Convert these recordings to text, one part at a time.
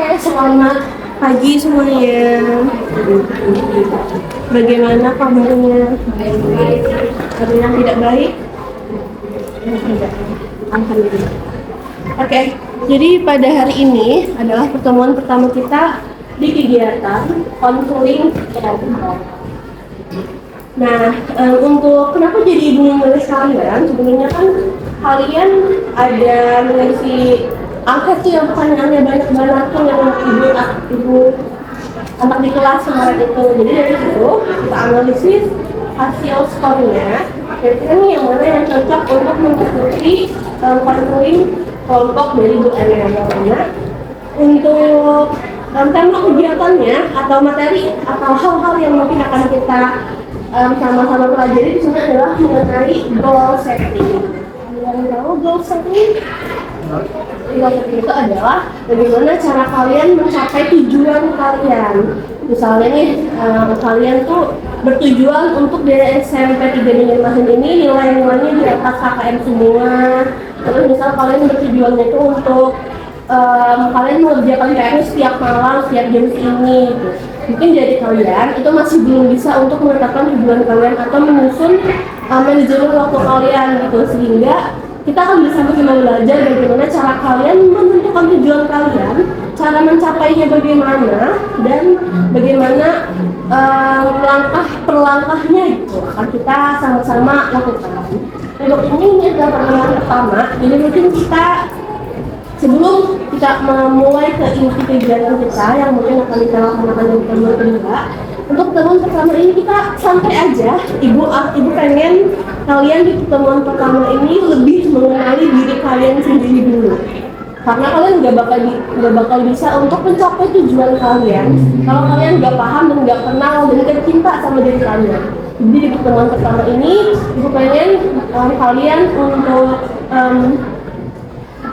Selamat pagi semuanya. Bagaimana kabarnya? Ada yang tidak baik? Alhamdulillah. Oke, jadi pada hari ini adalah pertemuan pertama kita di kegiatan konseling kelompok. Nah, untuk kenapa jadi ibu menulis kalian? Sebenarnya kan kalian ada mengisi angket tuh yang pertanyaannya banyak banget tuh yang ibu anak di kelas kemarin itu. Jadi dari situ kita analisis hasil skornya. Kira-kira nih yang mana yang cocok untuk mengikuti konseling kelompok dari Bu Ariana. Untuk tema kegiatannya atau materi atau hal-hal yang mungkin akan kita sama-sama pelajari di sini adalah mengenai goal setting. Yang tahu goal setting? Goal setting itu adalah bagaimana cara kalian mencapai tujuan kalian. Misalnya nih, kalian tuh bertujuan untuk dari SMP 3 Banjarmasin ini nilai-nilainya di atas KKM semua. Terus misal kalian bertujuannya itu untuk kalian mengerjakan PR setiap malam, setiap jam ini gitu. Mungkin dari kalian itu masih belum bisa untuk menetapkan tujuan kalian atau menyusun manajemen waktu kalian gitu, sehingga kita akan bersama-sama belajar bagaimana cara kalian menentukan tujuan kalian, cara mencapainya bagaimana, dan bagaimana langkah per langkahnya itu akan kita sama-sama lakukan. Untuk ini adalah pertemuan pertama, jadi mungkin kita sebelum kita memulai ke inti kegiatan kita yang mungkin akan kita lakukan di pertemuan kedua, untuk pertemuan pertama ini kita santai aja. Ibu pengen kalian di pertemuan pertama ini lebih mengenali diri kalian sendiri dulu, karena kalian nggak bakal bisa untuk mencapai tujuan kalian kalau kalian nggak paham dan nggak kenal dan nggak cinta sama diri kalian. Jadi di pertemuan pertama ini ibu pengen kalian untuk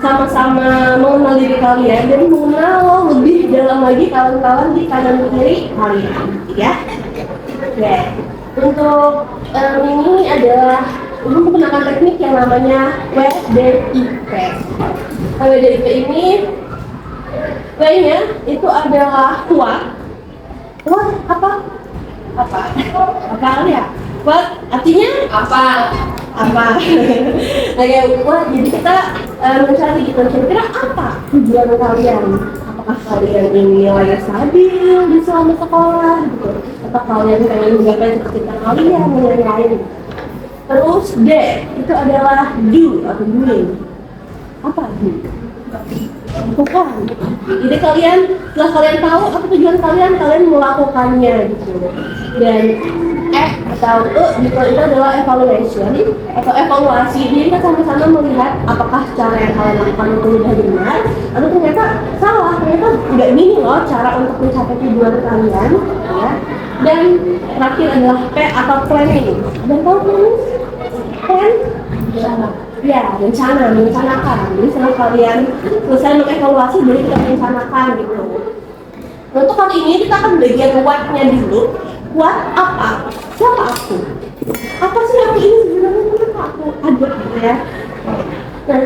sama-sama mengenal diri kalian dan mengenal lebih dalam lagi kawan-kawan di kanan kiri kalian, ya. Oke. Untuk ini adalah menggunakan teknik yang namanya WDIP. WDIP ini W-nya itu adalah kuat. Kuat apa? Apa ya? Kuat artinya apa? Oke, kuat. Jadi kita mencari gitu, kira-kira apa tujuan kalian? Apakah kalian ingin nilai stabil di selama sekolah gitu, atau kalian pengen menggapai cita-cita kalian dan lain-lain. Terus D itu adalah do atau doing. Apa do? Lakukan. Jadi setelah kalian tahu apa tujuan kalian melakukannya gitu. Dan atau itu adalah evaluation atau evaluasi. Jadi kita sama-sama melihat apakah cara yang kalian lakukan itu sudah benar atau ternyata salah, ternyata tidak ini loh cara untuk mencapai tujuan kalian, ya. Dan terakhir adalah P atau planning. Dan tahu plan? Ya, merencanakan. Jadi setelah kalian selesai mengevaluasi, jadi kita merencanakan gitu. Untuk kali ini kita akan bagian what-nya dulu. What apa? Siapa aku? Apa sih aku ini sebenarnya? Kenapa aku ada gitu ya? Nah,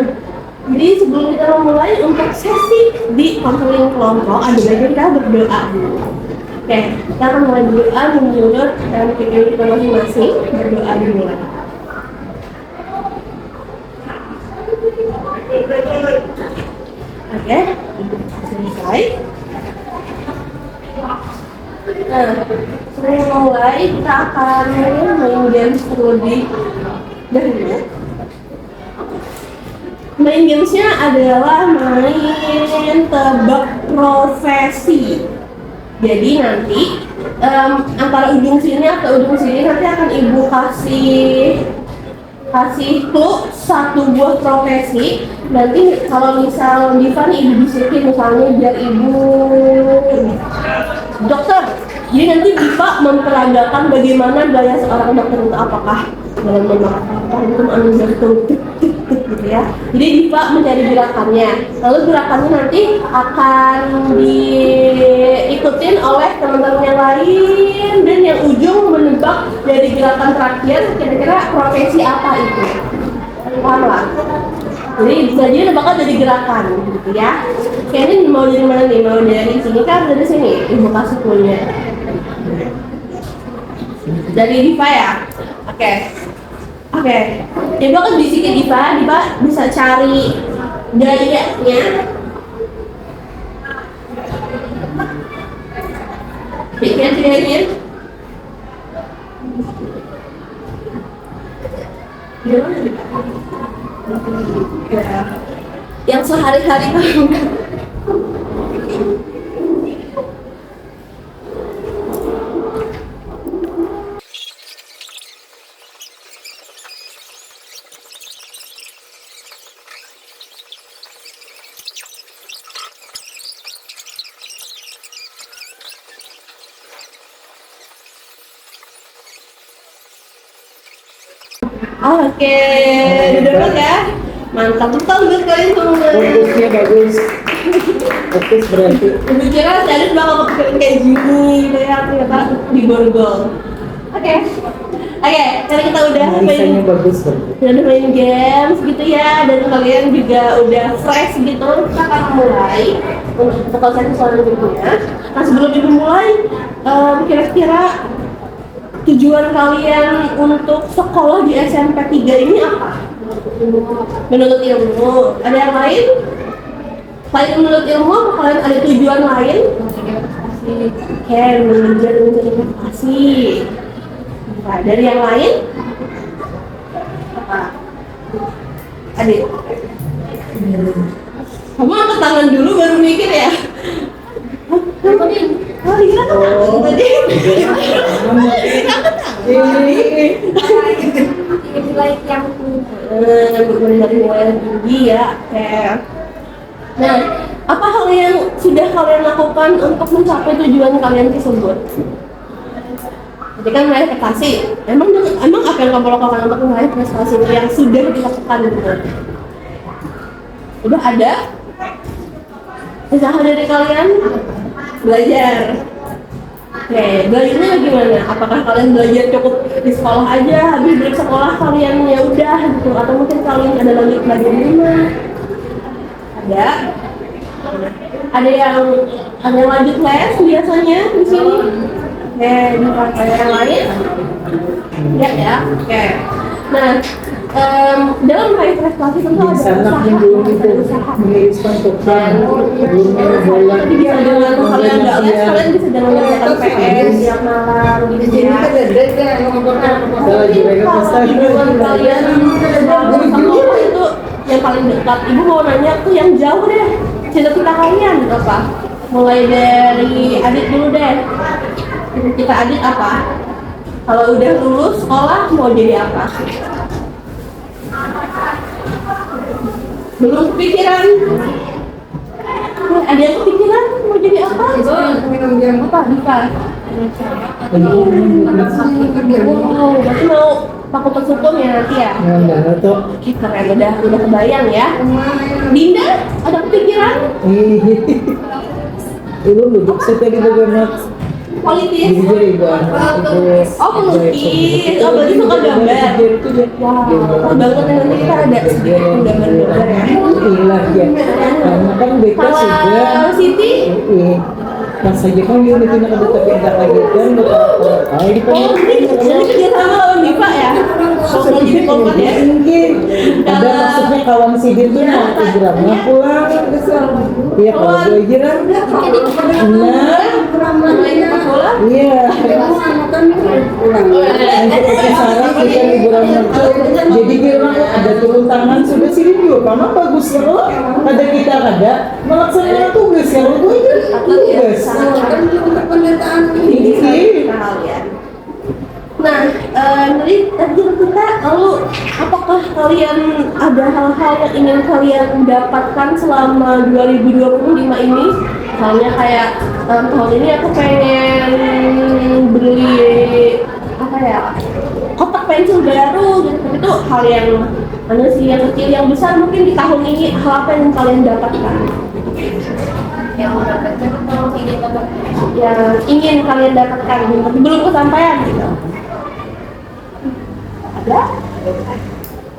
jadi sebelum kita memulai untuk sesi di konseling kelompok, ada bagian kita berdoa dulu. Oke, kita akan mulai berdoa menurut dan pikiran kita masing-masing. Berdoa dimulai. Oke, selesai. Nah, sebelum mulai kita akan main games terlebih dahulu. Main gamesnya adalah main tebak profesi. Jadi nanti antara ujung sini atau ujung sini nanti akan ibu kasih clue satu buah profesi. Nanti kalau misal Diva nih ibu bisikin misalnya biar ibu dokter. Jadi nanti Diva memperagakan bagaimana gaya seorang dokter itu, apakah dalam memakai itu gitu ya. Jadi Diva mencari gerakannya. Lalu gerakannya nanti akan diikutin oleh teman-teman yang lain dan yang ujung menebak dari gerakan terakhir kira-kira profesi apa itu. Paham lah? Jadi bisa jadi nebaknya dari gerakan gitu ya. Oke, ini mau dari mana nih? Mau dari sini kan dari sini? Ibu kasih clue-nya. Dari Diva ya? Oke. Oke. Coba kan bisikin ke Diva bisa cari gayanya. Pikir. Gimana? Ya. Yang sehari-hari kamu. Oke, udah ya. Mantap betul kalian semua. Fokusnya bagus. Fokus berarti. Aku kira jadi bakal kepikiran kayak gini gitu ya, ternyata di borgol. Oke, karena kita udah Analisanya bagus berarti. udah main games gitu ya, dan kalian juga udah fresh gitu, kita akan mulai untuk sesi selanjutnya. Nah sebelum dimulai, kira-kira tujuan kalian untuk sekolah di SMP 3 ini apa? Menuntut ilmu. Ada yang lain? Selain menuntut ilmu, apa kalian ada tujuan lain? Oke, mengejar investasi. Nah, dari yang lain? Apa? Adik? Kamu angkat tangan dulu baru mikir ya? Oh, Lisa kan tadi. Nilai yang dari nilai yang tinggi ya. Nah, apa hal yang sudah kalian lakukan untuk mencapai tujuan kalian tersebut? Jadi kan meraih prestasi. Emang apa yang kamu lakukan untuk meraih prestasi yang sudah dilakukan gitu? Udah ada? Usaha dari kalian? Belajar. Oke, belajarnya gimana? Apakah kalian belajar cukup di sekolah aja, habis dari sekolah kalian ya udah gitu, atau mungkin kalian ada lagi belajar di rumah? Ada yang lanjut les biasanya di sini? Di ada yang lain? Ya. Oke. Nah, dalam meraih prestasi tentu ada usaha. Menuliskan token, belum bola. Jadi bisa dengan kalian nggak les, kalian bisa dengan melakukan PS tiap malam gitu ya. Hubungan kalian sama itu yang paling dekat. Ibu mau nanya tuh yang jauh deh. Cita-cita kalian apa? Mulai dari adik dulu deh. Cita adik apa? Kalau udah lulus sekolah mau jadi apa? Belum kepikiran? Ada yang kepikiran mau jadi apa? Apa? Bisa? Oh, berarti mau fakultas hukum ya nanti ya? Enggak tuh. Keren, udah kebayang ya. Dinda, ada kepikiran? Ibu duduk tadi bagaimana? Politis? Jujur ibu anak Oh, melukis. Oh, berarti suka gambar. Wow, banget ya, nanti kita ada sedikit gambar-gambar ya. Iya, ya. Karena kan beta sudah. Kalau Siti? Pas saja kan dia udah pindah ke dekat lagi kan di Oh, ini kerja sama lawan Diva ya? Kalau jadi kompak ya? Mungkin ada maksudnya kawan Sidin tuh mau hijrahnya pulang iya kalau gue hijrah iya seperti Sarah kita liburan jadi kira ada turun tangan sudah Sidin juga karena bagus ya ada kita ada melaksanakan tugas ya lo gue tugas ini sih. Nah, dari kita lalu apakah kalian ada hal-hal yang ingin kalian dapatkan selama 2025 ini? Misalnya kayak tahun ini aku pengen beli apa ya, kotak pensil baru gitu. Itu hal yang mana sih, yang kecil yang besar mungkin di tahun ini hal apa yang kalian dapatkan? Yang ingin kalian dapatkan tapi belum kesampaian gitu. Ada?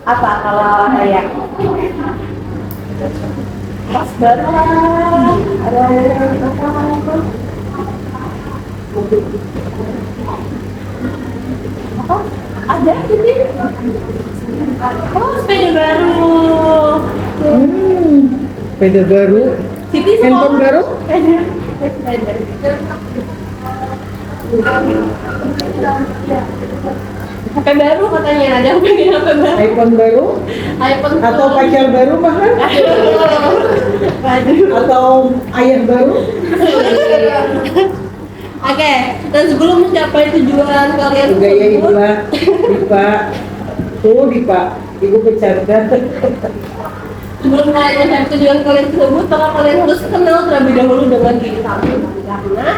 Apa kalau kayak Pas barang ada apa? Apa? Ada ini. Oh, sepeda baru. Sepeda baru. Siti Handphone baru? Sepeda. HP baru katanya ada yang pengen HP baru. iPhone baru? iPhone Atau pacar baru bahkan? Waduh. Atau ayah baru? Oke, dan sebelum mencapai tujuan kalian Gaya ibu lah, Dipa. Tuh Dipa, ibu bercanda. sebelum kalian mencapai tujuan kalian tersebut, maka kalian harus kenal terlebih dahulu dengan diri kalian. Karena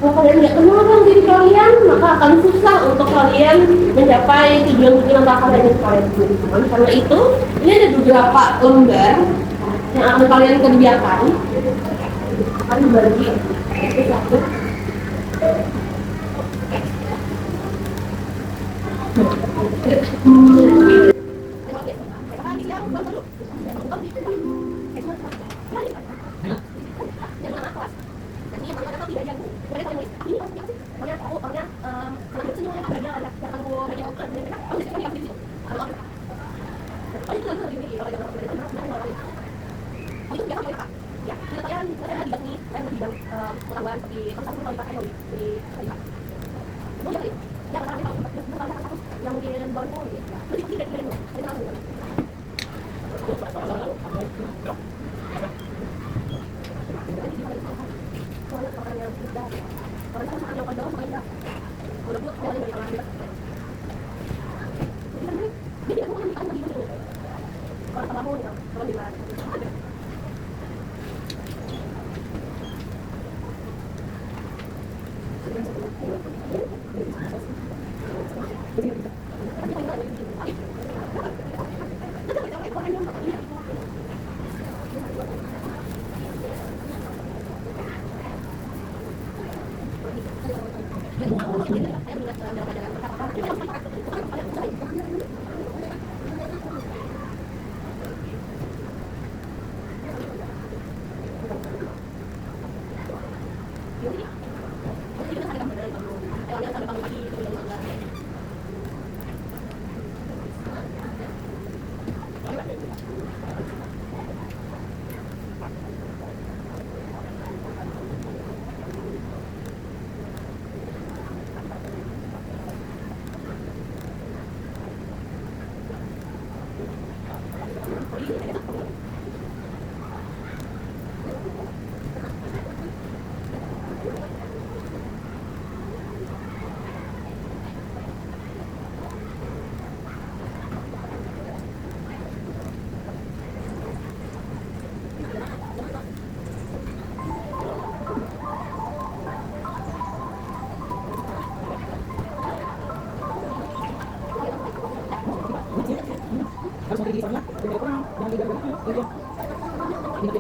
kalau kalian tidak kenal dengan diri kalian, maka akan susah untuk kalian mencapai tujuan-tujuan yang kalian sendiri. Karena itu, ini ada beberapa lembar yang akan kalian kerjakan. Akan dibagi satu-satu. Itu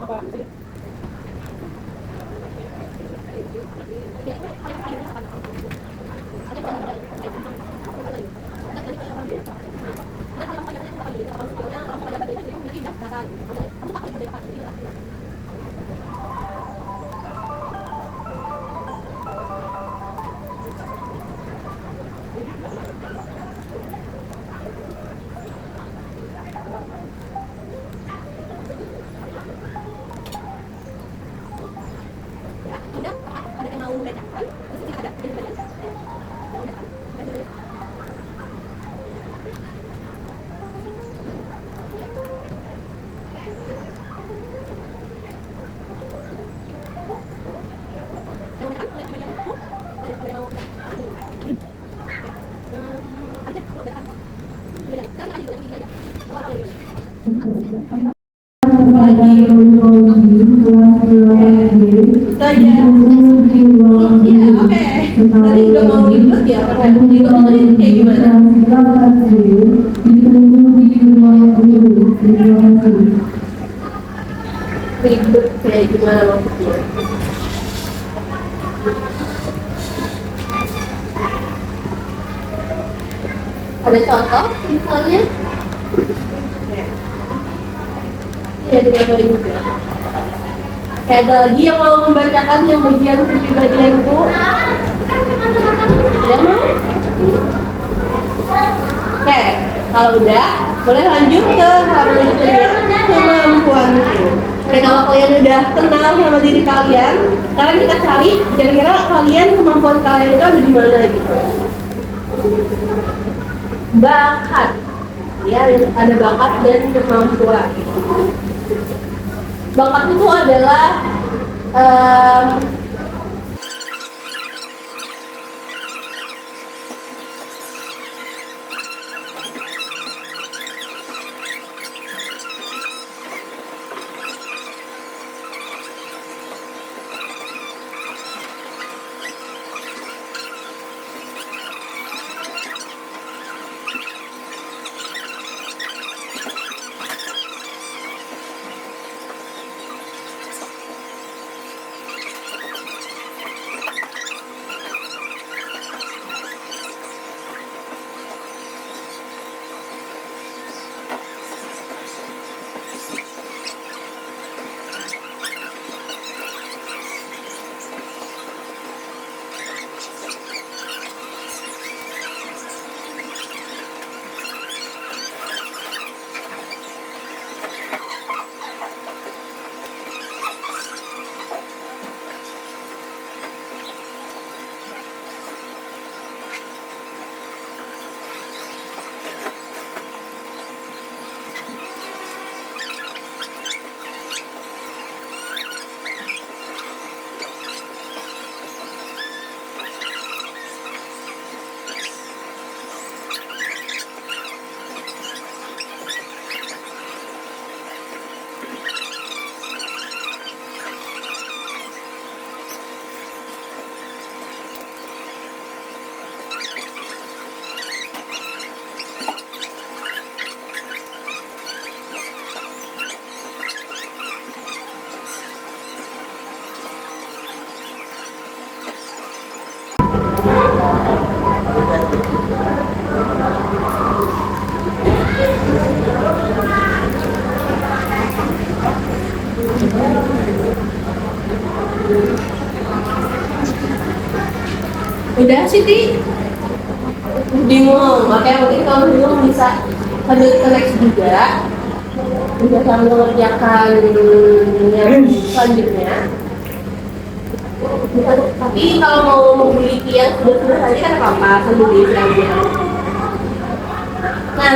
aja. Iya, oke. Tadi udah mau ribet ya, pakai itu tadi kayak gimana? Ribet kayak gimana maksudnya? Ada contoh misalnya? Ya digabarin juga. Kayak ada lagi yang mau membacakan yang bagian kepribadianku. Ya mau? Oke, kalau udah, boleh lanjut ke harus kemampuanku. Oke, kalau kalian udah kenal sama diri kalian, sekarang kita cari kira-kira kalian kemampuan kalian itu ada di mana gitu. Bakat, ya ada bakat dan kemampuan. Bakat itu adalah udah Siti bingung. Oke, mungkin kalau bingung bisa lanjut ke next juga, bisa sambil mengerjakan yang selanjutnya. Tapi kalau mau memiliki yang sudah saja kan apa-apa sambil diisi. Nah,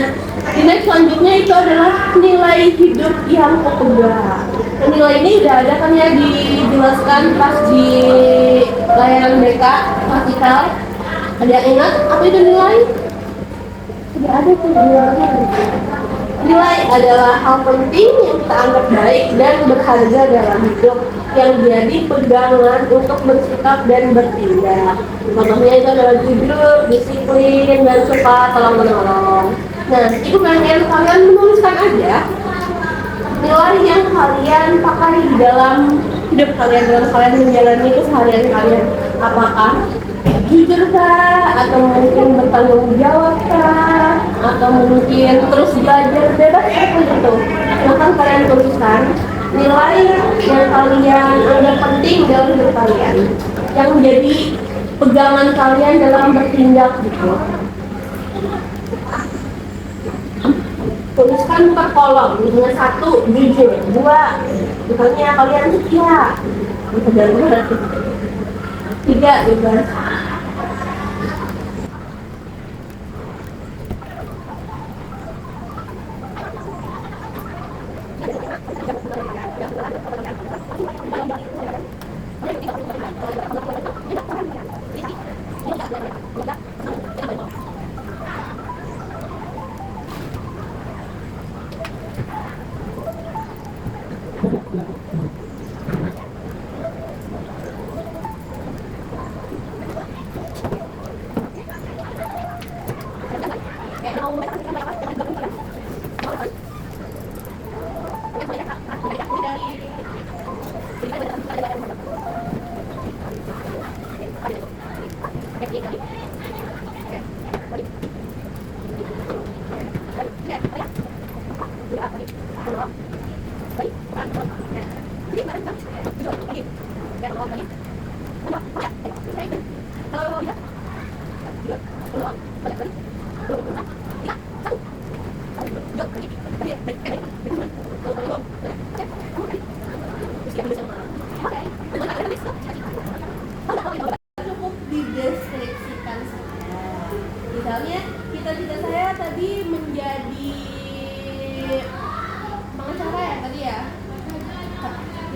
di next selanjutnya itu adalah nilai hidup yang pegang. Dan nilai ini udah ada kan ya dijelaskan pas di layanan BK Fasikal. Ada yang ingat apa itu nilai? Tidak ada tuh nilainya. Nilai adalah hal penting yang kita anggap baik dan berharga dalam hidup yang jadi pegangan untuk bersikap dan bertindak. Contohnya itu adalah jujur, disiplin, dan suka tolong menolong. Nah, itu kalian menuliskan aja nilai yang kalian pakai di dalam hidup kalian, dalam kalian menjalani keseharian kalian. Apakah jujur kah, atau mungkin bertanggung jawab kah, atau mungkin terus belajar, bebas seperti itu. Silahkan kalian tuliskan nilai yang kalian anggap penting dalam hidup kalian, yang menjadi pegangan kalian dalam bertindak gitu. Tuliskan per kolom, misalnya 1, jujur, 2, misalnya kalian setia, misalnya 3, bebas. Baik. Cukup dideskripsikan saja. Misalnya cita-cita saya tadi menjadi pengacara ya tadi ya.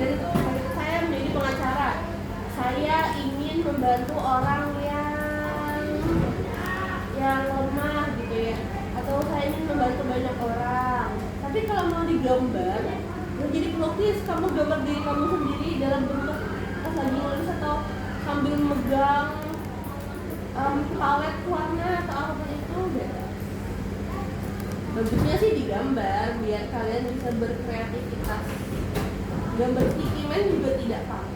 Jadi cita-cita saya menjadi pengacara. Saya ingin membantu orang yang lemah gitu ya, atau saya ingin membantu banyak orang. Tapi kalau mau digambar, menjadi pelukis, kamu gambar diri kamu sendiri dalam bentuk pas lagi nulis atau sambil megang palet warna atau apapun itu beda. Bagusnya sih digambar biar kalian bisa berkreativitas. Gambar sticky man juga tidak apa-apa.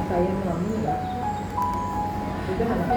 Kaya kamu enggak? Udah anak.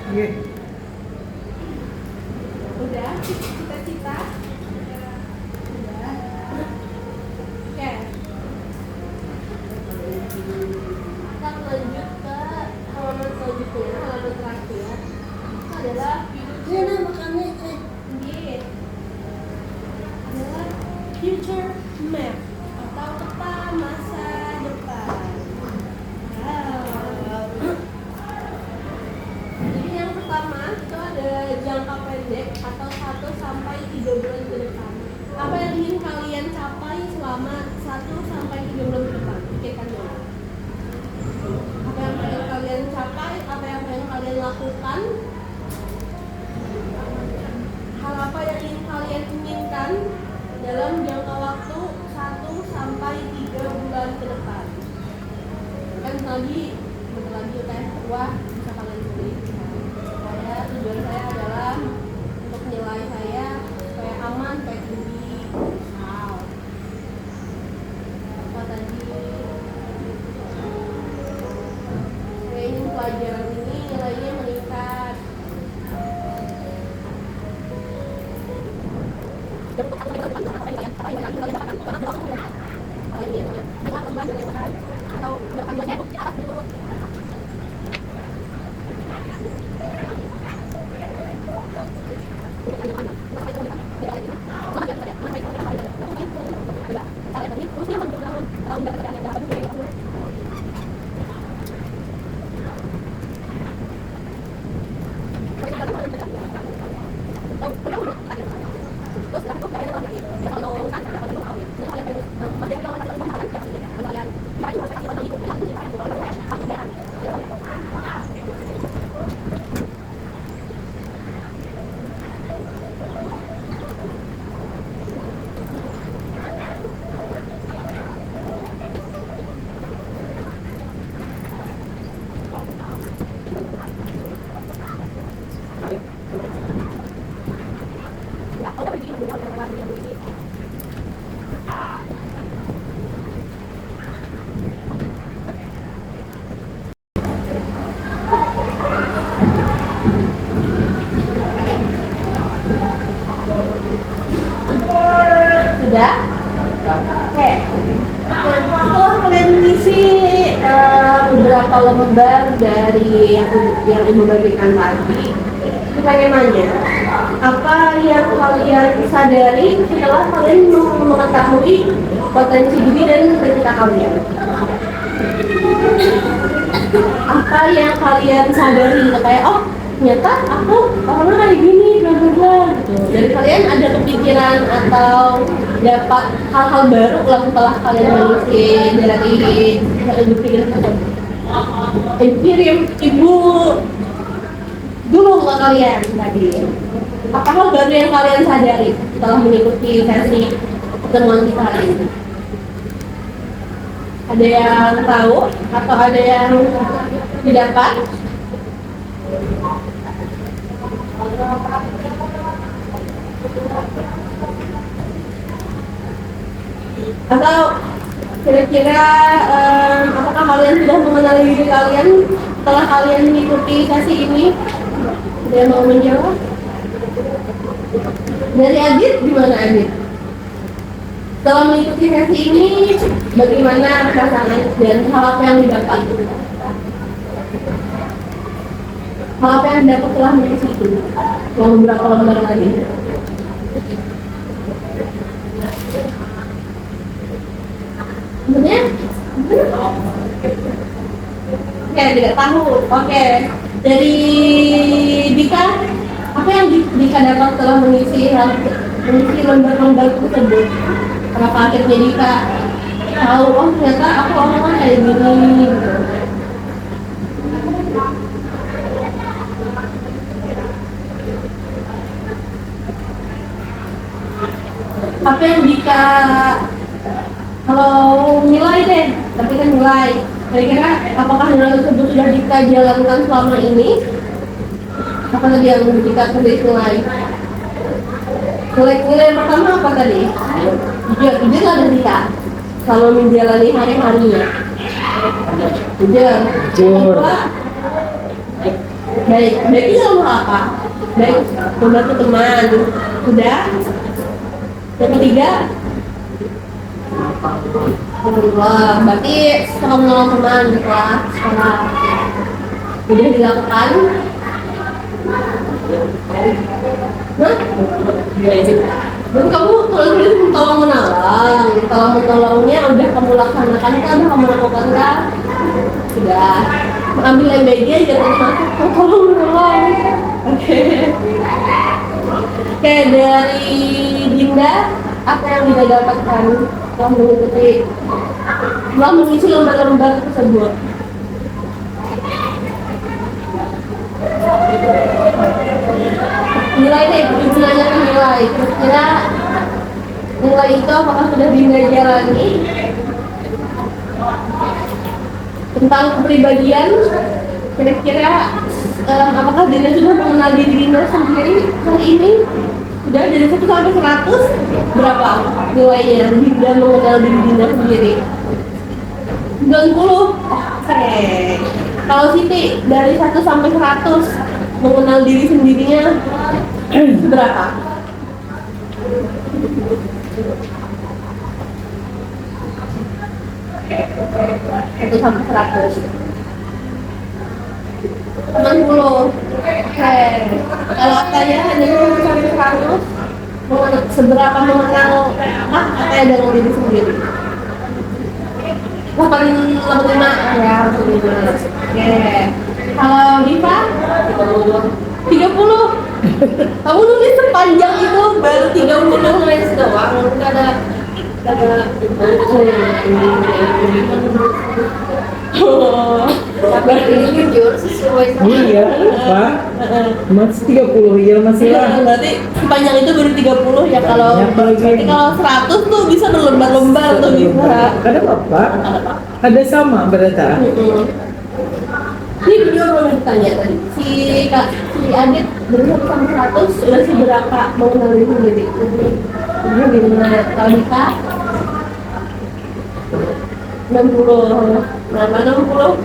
Iya. Udah, cita-cita. Udah. Oke. Kita lanjut ke halaman selanjutnya, halaman terakhir. jangka pendek atau 1 sampai 3 bulan ke depan? Apa yang ingin kalian capai selama 1 sampai 3 bulan ke depan? Pikirkan dulu. Apa yang pengen kalian capai? Apa yang pengen kalian lakukan? Hal apa yang ingin kalian inginkan dalam jangka waktu 1 sampai 3 bulan ke depan? Kan bentar lagi UTS kedua bisa kalian tulis. Tujuan saya adalah untuk nilai saya supaya aman, supaya tinggi. Wow. Apa tadi? Saya ingin pelajaran ini nilainya meningkat. Sudah? Oke. Setelah kalian mengisi beberapa lembar dari yang Ibu bagikan tadi, saya pengen nanya, apa yang kalian sadari setelah kalian mengetahui potensi diri dan cita kalian? Apa yang kalian sadari? Kayak, oh ternyata aku orangnya kayak gini, bla bla bla gitu. Dari kalian ada kepikiran atau dapat hal-hal baru lah setelah kalian mengisi dari berpikir kirim ibu dulu ke kalian tadi. Apa hal baru yang kalian sadari setelah mengikuti sesi pertemuan kita hari ini? Ada yang tahu atau ada yang didapat? Atau kira-kira apakah kalian sudah mengenali diri kalian setelah kalian mengikuti sesi ini? Ada yang mau menjawab? Dari Adit, gimana Adit? Setelah mengikuti sesi ini, bagaimana perasaan dan hal apa yang didapat? Hal apa yang dapat setelah mengisi itu? Yang beberapa lembar lagi. Sebenarnya? Oke, tidak tahu. Oke. Dari Dika, apa yang Dika dapat setelah mengisi lembar-lembar tersebut? Kenapa akhirnya Dika tahu, oh ternyata aku orangnya kayak gini gitu. Apa yang Dika, kalau nilai deh, tapi kan nilai. Kira-kira apakah nilai tersebut sudah Dika jalankan selama ini? Apa tadi yang Dika tulis nilai? Nilai yang pertama apa tadi? Jujur lah dari Dika kalau menjalani hari-harinya. Jujur. Baik itu sama apa? Baik, membantu teman. Sudah? Yang ketiga? Wah, berarti setelah menolong teman di kelas sekolah udah dilakukan? Dan kamu kalau menolongnya udah kamu laksanakan kan? Kamu lakukan kan? Sudah. Ambil yang baiknya jangan masuk. Tolong menolong. Oke. Oke, dari Dinda, apa yang Dinda dapatkan setelah mengisi lembar-lembar tersebut? Nilai deh, gunanya nilai. Kira-kira nilai itu apakah sudah Dinda jalani? Tentang kepribadian, kira-kira apakah Dinda sudah mengenal diri Dinda sendiri hari ini? Sudah dari 1 sampai 100 berapa nilainya Dinda mengenal diri Dinda sendiri? 90. Oke. Kalau Siti dari 1 sampai 100 mengenal diri sendirinya berapa? 1 sampai 100. 90. Oke. Kalau saya hanya 1 sampai 100, seberapa mengenal saya dengan diri sendiri? 85 ya, 85. Oke. Kalau Diva 30. Kamu nulis sepanjang itu baru 30 nulis doang, nggak ada. Tapi ini jujur sesuai sama iya, Pak. Masih 30 ya masih lah. Berarti sepanjang itu baru 30 ya. Kalau berarti kalau 100 tuh bisa berlembar-lembar tuh bisa. Ada Bapak? Ada sama berarti. Ini video belum ditanya tadi. Si Adit dari 1 sampai 100 sudah seberapa mengenal diri sendiri? Ini gimana? Kalau Dika 60. Berapa 60?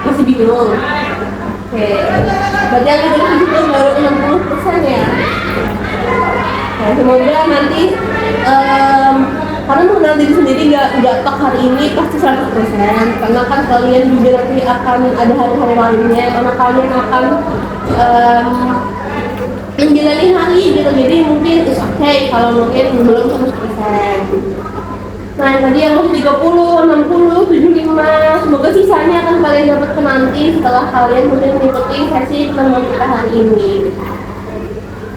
Masih bingung. Oke. Berarti yang dari situ baru 60% ya. Nah, semoga nanti karena mengenal diri sendiri nggak tok hari ini pasti 100%, karena kan kalian juga nanti akan ada hari-hari lainnya, karena kalian akan menjalani hari gitu, jadi mungkin it's okay kalau mungkin belum 100%. Nah tadi yang 30, 60, 75, semoga sisanya akan kalian dapat nanti setelah kalian mungkin mengikuti sesi pertemuan kita hari ini.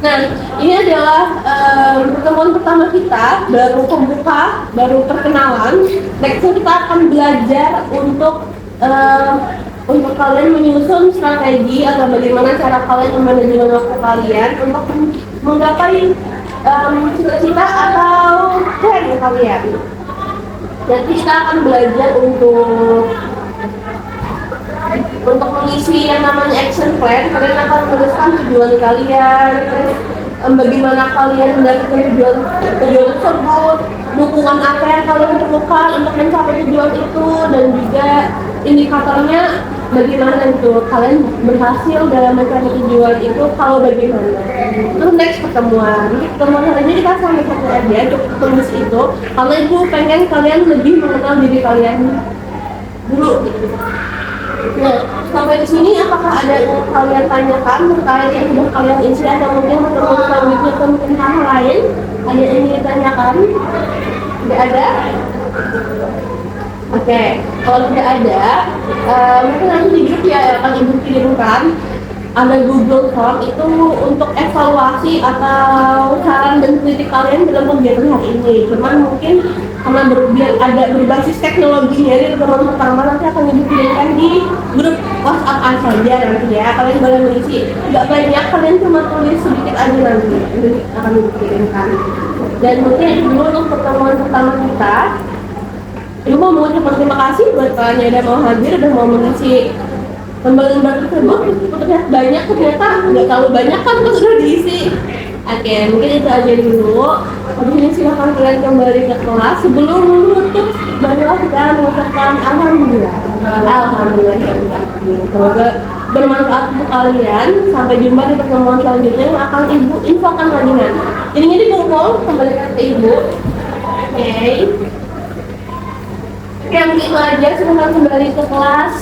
Nah, ini adalah pertemuan pertama kita, baru pembuka, baru perkenalan. Nextnya kita akan belajar untuk kalian menyusun strategi atau bagaimana cara kalian memanajemen waktu kalian untuk menggapai cita-cita atau plan kalian. Jadi kita akan belajar untuk mengisi yang namanya action plan. Kalian akan menuliskan tujuan kalian, bagaimana kalian mendapatkan tujuan tersebut, dukungan apa yang kalian perlukan untuk mencapai tujuan itu, dan juga indikatornya bagaimana itu kalian berhasil dalam mencapai tujuan itu, kalau bagaimana. Terus next pertemuan hari ini kita sampai satu aja cukup tulis itu, karena ibu pengen kalian lebih mengenal diri kalian dulu gitu. Nah, sampai di sini apakah ada yang kalian tanyakan terkait yang sudah kalian isi, atau mungkin pertemuan selanjutnya atau mungkin hal lain ada yang ingin ditanyakan? Tidak ada? Oke, kalau tidak ada, mungkin nanti di grup ya akan ibu kirimkan ada Google Form itu untuk evaluasi atau saran dan kritik kalian dalam kegiatan hari ini. Cuman mungkin karena ada berbasis teknologinya, di pertemuan pertama nanti akan dikirimkan di grup WhatsApp saja nanti ya. Kalian boleh mengisi, nggak banyak, kalian cuma tulis sedikit aja nanti akan dikirimkan. Dan mungkin itu dulu untuk pertemuan pertama kita. Ibu mau mengucapkan terima kasih buat kalian yang udah mau hadir, udah mau mengisi lembar-lembar tersebut. Ternyata banyak, ternyata nggak terlalu banyak kan terus sudah diisi. Oke, mungkin itu aja dulu. Habis ini silakan kalian kembali ke kelas. Sebelum menutup, barulah kita mengucapkan alhamdulillah. Alhamdulillah. Semoga bermanfaat untuk kalian. Sampai jumpa di pertemuan selanjutnya yang akan ibu infokan lagi nanti. Ininya dikumpul, kembalikan ke ibu. Oke. Yang itu aja, silakan kembali ke kelas.